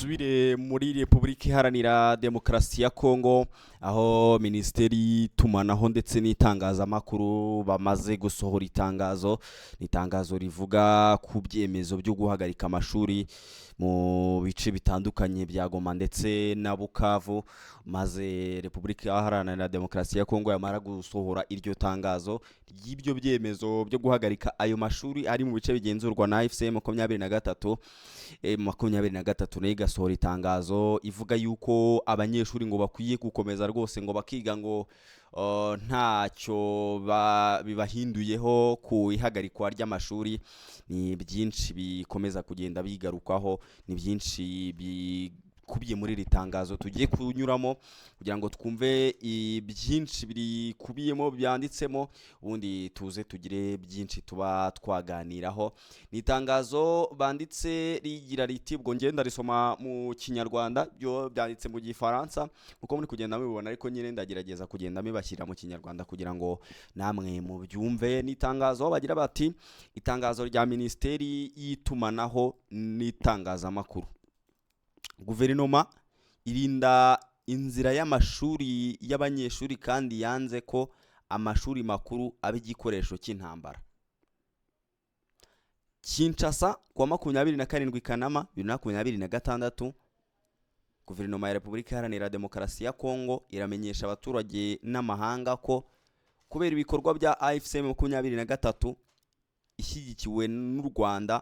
dusubire muri Repubulika Iharanira Demokarasi ya Kongo, aho Minisiteri y'Itumanaho ndetse n'itangazamakuru bamaze gusohora itangazo rivuga ku byemezo byo guhagarika amashuri mu bice bitandukanye bya Goma ndetse na Bukavu. Maze Repubulika Iharanira Demokarasi ya Kongo yamara gusohora iryo tangazo ry'ibyo byemezo byo guhagarika ayo mashuri ari mu bice bigenzurwa na FCM 23 23 nayo igasohora itangazo ivuga yuko abanyeshuri ngo bakwiye gukomeza rwose ngo bakiga ngo ntacyo bibahinduyeho ku ihagarikwa ry'amashuri. Ni byinshi bikomeza kugenda bigarukaho, ni byinshi bikubiye muri iri tangazo tugiye kunyuramo kugira ngo twumve byinshi biri kubiyemo byanditsemo, ubundi tuze tugire byinshi tuba twaganiraho. Ni itangazo banditse rigira riti, ubwo ngenda risoma mu Kinyarwanda, byo byanditse mu Gifaransa uko muri kugenda mubibona, ariko nyine ndagerageza kugenda mibashyira mu Kinyarwanda kugira ngo namwe mu byumve. Ni itangazo bagira bati, itangazo rya Minisiteri y'Itumanaho n'itangazamakuru: Guverinoma irinda inzira y'amashuri y'abanyeshuri kandi yanze ko amashuri makuru aba igikoresho cy'intambara. Kinshasa, kuwa 27 Kanama 2026, Guverinoma ya Repubulika Iharanira Demokarasi ya Kongo iramenyesha abaturage n'amahanga ko kubera ibikorwa bya AFCM 23 ishyigikiwe n'u Rwanda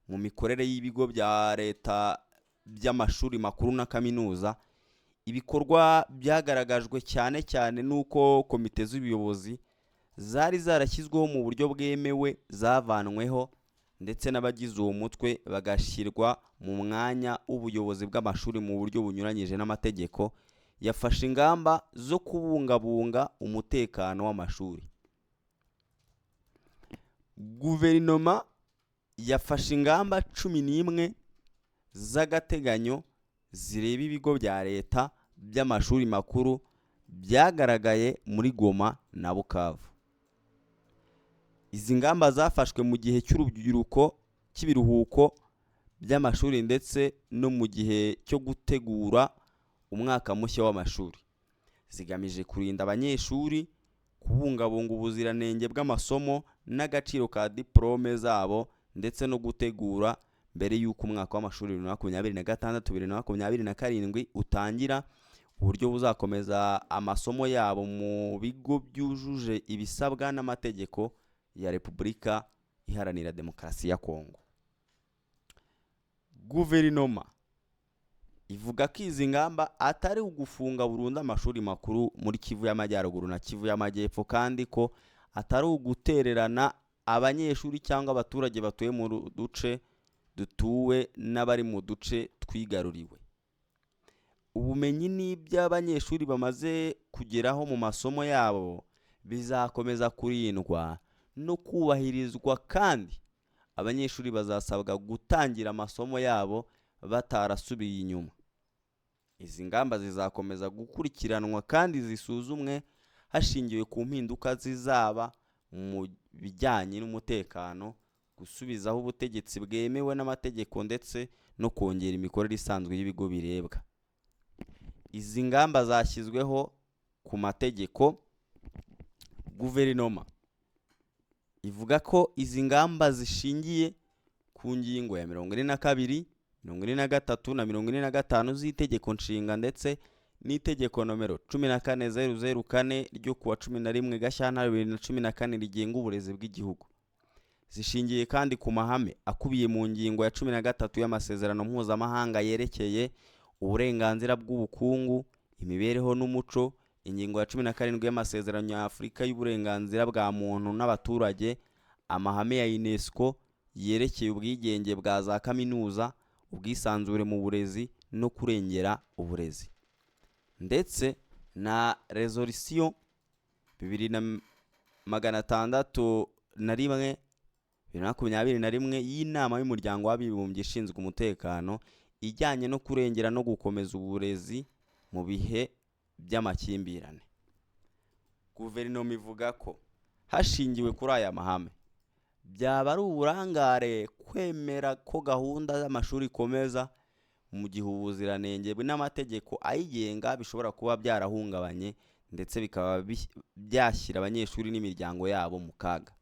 mu mikorere y'ibigo bya leta by'amashuri makuru na kaminuza, ibikorwa byagaragajwe cyane cyane nuko komite z'ubuyobozi zari zarashyizweho mu buryo bwemewe zavanweho, ndetse n'abagize uwo mutwe bagashyirwa mu mwanya w'ubuyobozi bw'amashuri mu buryo bunyuranyije n'amategeko. Yafashe ingamba zo kubungabunga umutekano w'amashuri. Guverinoma yafashe ingamba 11 z'agateganyo zireba ibigo bya leta by'amashuri makuru byagaragaye muri Goma na Bukavu. Izi ngamba zafashwe mu gihe cy'ibiruhuko by'amashuri ndetse no mu gihe cyo gutegura umwaka mushya w'amashuri, zigamije kurinda abanyeshuri, kubungabunga ubuziranenge bw'amasomo n'agaciro ka diplome zabo, ndetse no gutegura mbere y'uko umwaka w'amashuri 2026-2027 utangira, uburyo buzakomeza amasomo yabo mu bigo byujuje ibisabwa n'amategeko ya Repubulika Iharanira Demokarasi ya Kongo. Guverinoma ivuga ko izi ngamba atari ugufunga burundu amashuri makuru muri Kivu y'Amajyaruguru na Kivu y'Amajyepfo, kandi ko atari ugutererana abanyeshuri cyangwa abaturage batuye mu duce dutuwe n'abari mu duce twigaruriwe. Ubumenyi n'iby'abanyeshuri bamaze kugeraho mu masomo yabo bizakomeza kurindwa no kubahirizwa, kandi abanyeshuri bazasabwa gutangira amasomo yabo batarasubiye inyuma. Izi ngamba zizakomeza gukurikiranwa kandi zisuzumwe hashingiwe ku mpinduka zizaba mu bijyanye n'umutekano, gusubizaho ubutegetsi bwemewe n'amategeko, ndetse no kongera imikorere isanzwe y'ibigo birebwa. Izi ngamba zashyizweho ku mategeko. Guverinoma ivuga ko izi ngamba zishingiye ku ngingo ya 42, 43 na 45 z'itegeko nshinga, ndetse n'itegeko nomero 14004 ryo kuwa 11 Gashyantare 2014 rigenga uburezi bw'igihugu. Zishingiye kandi ku mahame akubiye mu ngingo ya 13 y'amasezerano mpuzamahanga yerekeye uburenganzira bw'ubukungu, imibereho n'umuco, ingingo ya 17 y'amasezerano ya Afurika y'uburenganzira bwa muntu n'abaturage, amahame ya UNESCO yerekeye ubwigenge bwa za kaminuza, ubwisanzure mu burezi no kurengera uburezi, ndetse na resolution 2621 y'inama y'umuryango w'abibumbye ishinzwe umutekano ijyanye no kurengera no gukomeza uburezi mu bihe by'amakimbirane. Guverinoma ivuga ko hashingiwe kuri aya mahame byaba ari uburangare kwemera ko gahunda y'amashuri ikomeza mu gihe ubuziranenge n'amategeko ayigenga bishobora kuba byarahungabanye ndetse bikaba byashyira abanyeshuri n'imiryango yabo mu kaga.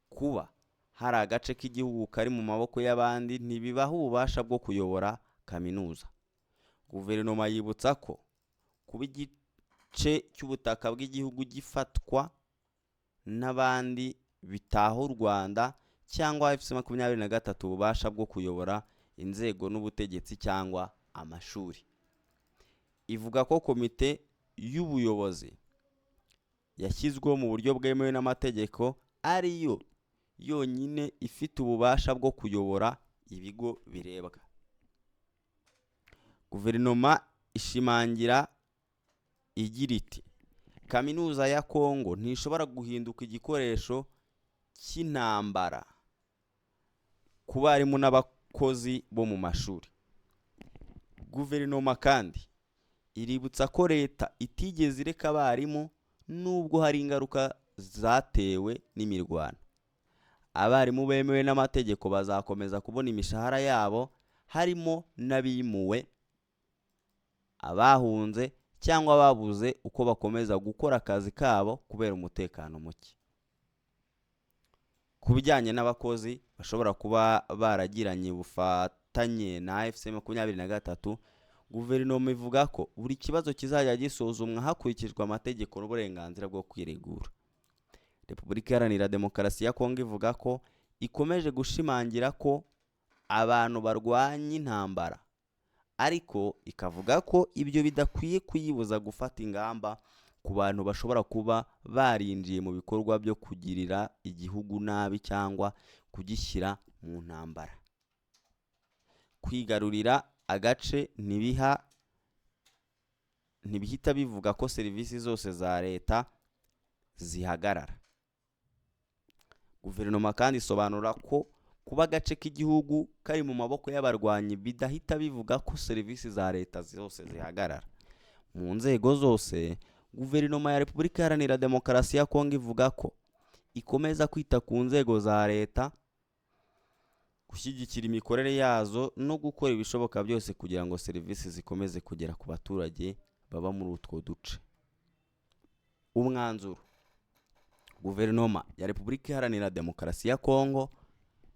Kuba hari agace k'igihugu kari mu maboko y'abandi ntibibaha ububasha bwo kuyobora kaminuza. Guverinoma yibutsa ko kuba igice cy'ubutaka bw'igihugu gifatwa n'abandi bitaha u Rwanda cyangwa FC23 ububasha bwo kuyobora inzego n'ubutegetsi cyangwa amashuri. Ivuga ko komite y'ubuyobozi yashyizweho mu buryo bwemewe n'amategeko ariyo yonyine ifite ububasha bwo kuyobora ibigo birebwa. Guverinoma ishimangira igira iti kaminuza ya Kongo ntishobora guhinduka igikoresho cy'intambara ku barimu n'abakozi bo mu mashuri. Guverinoma kandi iributsa ko leta itigeze ireka abarimu nubwo hari ingaruka zatewe n'imirwano. Abarimu bemewe n'amategeko bazakomeza kubona imishahara yabo, harimo n'abimuwe, abahunze cyangwa babuze uko bakomeza gukora akazi kabo kubera umutekano muke. Ku bijyanye n'abakozi bashobora kuba baragiranye ubufatanye na FC23, guverinoma ivuga ko buri kibazo kizajya gisuzumwa hakurikijwe amategeko n'uburenganzira bwo kwiregura. Repubulika Iharanira Demokarasi ya Kongo ivuga ko ikomeje gushimangira ko abantu barwanya intambara, ariko ikavuga ko ibyo bidakwiye kuyibuza gufata ingamba ku bantu bashobora kuba barinjiye mu bikorwa byo kugirira igihugu nabi cyangwa kugishyira mu ntambara. Kwigarurira agace ntibihita bivuga ko serivisi zose za leta zihagarara. Guverinoma kandi isobanura ko kuba agace k'igihugu kari mu maboko y'abarwanyi bidahita bivuga ko serivisi za leta zose zihagarara. Mu nzego zose, guverinoma ya Repubulika Iharanira Demokarasi ya Kongo ivuga ko ikomeza kwita ku nzego za leta, gushyigikira imikorere yazo no gukora ibishoboka byose kugira ngo serivisi zikomeze kugera ku baturage baba muri utwo duce. Umwanzuro: guverinoma ya Repubulika Iharanira Demokarasi ya Kongo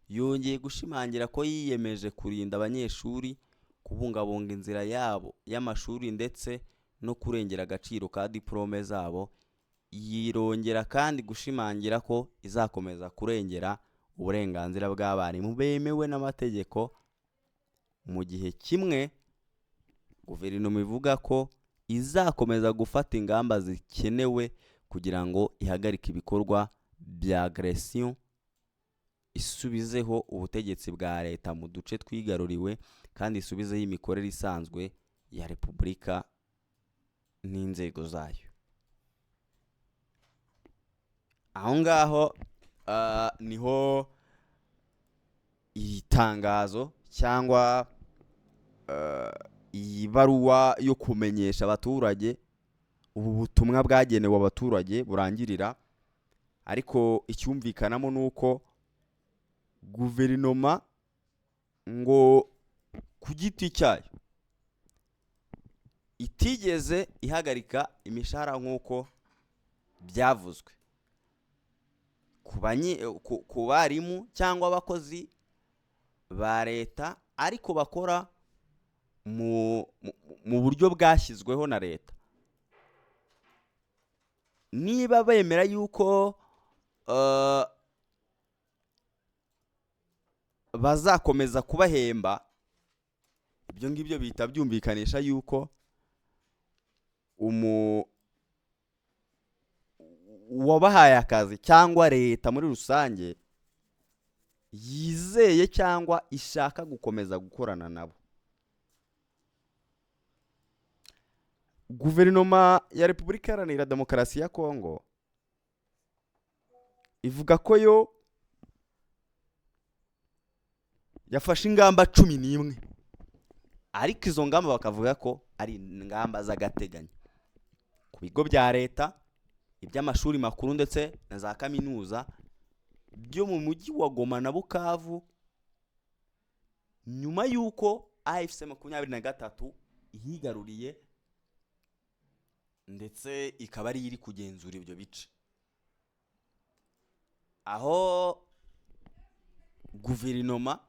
yongeye gushimangira ko yiyemeje kurinda abanyeshuri, kubungabunga inzira yabo y'amashuri ndetse no kurengera agaciro ka diplome zabo. Yirongera kandi gushimangira ko izakomeza kurengera uburenganzira bw'abarimu bemewe n'amategeko. Mu gihe kimwe, guverinoma ivuga ko izakomeza gufata ingamba zikenewe kugira ngo ihagarike ibikorwa bya agression, isubizeho ubutegetsi bwa leta mu duce twigaruriwe kandi isubizeho imikorere isanzwe ya Repubulika n'inzego zayo. Aho ngaho niho itangazo cyangwa iyi baruwa yo kumenyesha abaturage ubu butumwa bwagenewe abaturage burangirira. Ariko icyumvikanamo nuko guverinoma ngo ku giti cyayo itigeze ihagarika imishahara nk'uko byavuzwe ku barimu cyangwa abakozi ba leta, ariko bakora mu buryo bwashyizweho na leta. Niba bemera yuko bazakomeza kubahemba, ibyo ngibyo bihita byumvikanisha yuko uwabahaye akazi cyangwa leta muri rusange yizeye cyangwa ishaka gukomeza gukorana nabo. Guverinoma ya Repubulika Iharanira Demokarasi ya Kongo ivuga ko yo yafashe ingamba 11, ariko izo ngamba bakavuga ko ari ingamba z'agateganyo ku bigo bya leta, iby'amashuri makuru ndetse na za kaminuza byo mu mujyi wa Goma na Bukavu, nyuma y'uko AFC 23 ihigaruriye ndetse ikaba ari iri kugenzura ibyo bice, aho guverinoma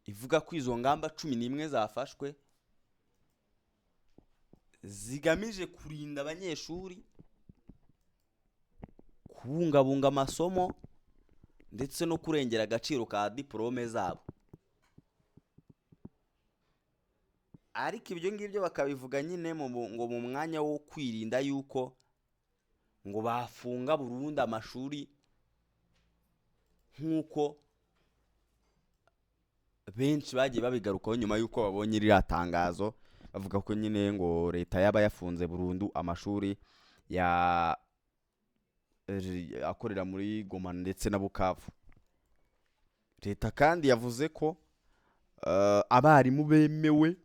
ivuga ko izo ngamba 11 zafashwe zigamije kurinda abanyeshuri, kubungabunga amasomo ndetse no kurengera agaciro ka diplome zabo. Ariko ibyo ngibyo bakabivuga nyine ngo mu mwanya wo kwirinda yuko ngo bafunga burundu amashuri, nk'uko benshi bagiye babigarukaho nyuma y'uko babonye iriya tangazo, bavuga ko nyine ngo leta yaba yafunze burundu amashuri akorera muri Goma ndetse na Bukavu. Leta kandi yavuze ko abarimu bemewe,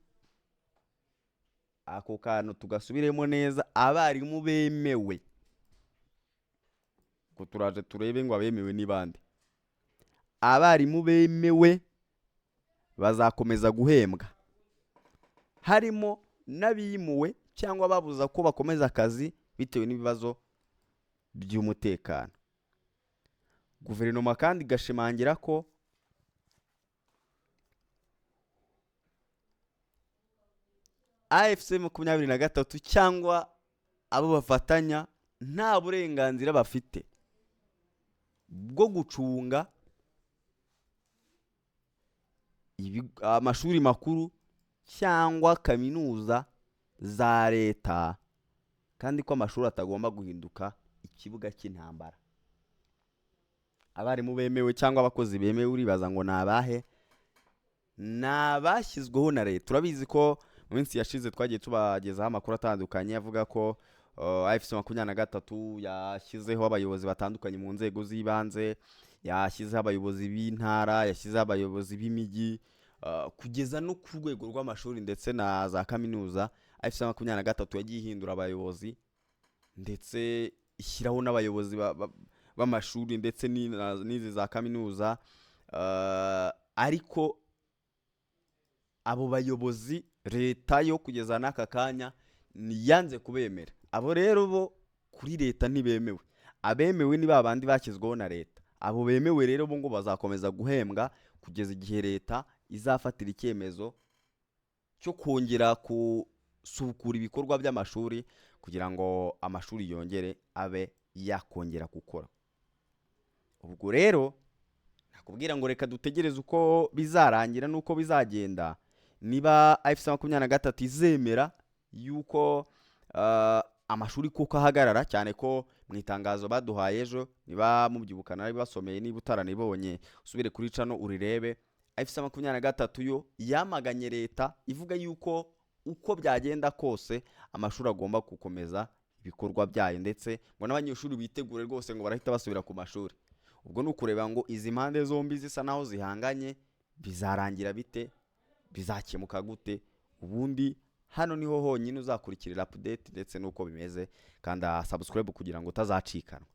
ako kantu tugasubiremo neza, abarimu bemewe, ko turaje turebe ngo abemewe ni bande. Abarimu bemewe bazakomeza guhembwa, harimo n'abimuwe cyangwa babuza ko bakomeza akazi bitewe n'ibibazo by'umutekano. Guverinoma kandi gashimangira ko AFC 23 cyangwa abo bafatanya nta burenganzira bafite bwo gucunga amashuri makuru cyangwa kaminuza za leta, kandi ko amashuri atagomba guhinduka ikibuga cy'intambara. Abarimu bemewe cyangwa abakozi bemewe uribaza ngo nabahe? Nabashyizweho na leta. Turabizi ko mu minsi yashize twagiye tubagezaho amakuru atandukanye avuga ko AFC 23 yashyizeho abayobozi batandukanye mu nzego z'ibanze, yashyizeho abayobozi b'intara, yashyizeho abayobozi b'imijyi, kugeza no ku rwego rw'amashuri ndetse na za kaminuza. AFC 23 yagiye ihindura abayobozi ndetse ishyiraho n'abayobozi b'amashuri ndetse n'izi za kaminuza, ariko abo bayobozi leta yo kugeza n'aka kanya niyanze kubemera. Abo rero bo kuri leta ntibemewe. Abemewe ni babandi bashyizweho na leta. Abo bemewe rero bo ngo bazakomeza guhembwa kugeza igihe leta izafatira icyemezo cyo kongera kusukura ibikorwa by'amashuri kugira ngo amashuri yongere abe yakongera gukora. Ubwo rero nakubwira ngo reka dutegereze uko bizarangira nuko bizagenda, niba AFC 23 izemera yuko amashuri kuko ahagarara, cyane ko mu itangazo baduhaye ejo, niba mubyibukana ari basomeye, niba utaranibonye usubire kuri cano urirebe. AFC 23 yo yamaganye leta ivuga yuko uko byagenda kose amashuri agomba gukomeza ibikorwa byayo, ndetse ngo n'abanyeshuri bitegure rwose ngo barahita basubira ku mashuri. Ubwo ni ukureba ngo izi mpande zombi zisa naho zihanganye bizarangira bite, bizakemuka gute. Ubundi hano niho honyine uzakurikirira update ndetse nuko bimeze, kandi subscribe kugira ngo utazacikanwa.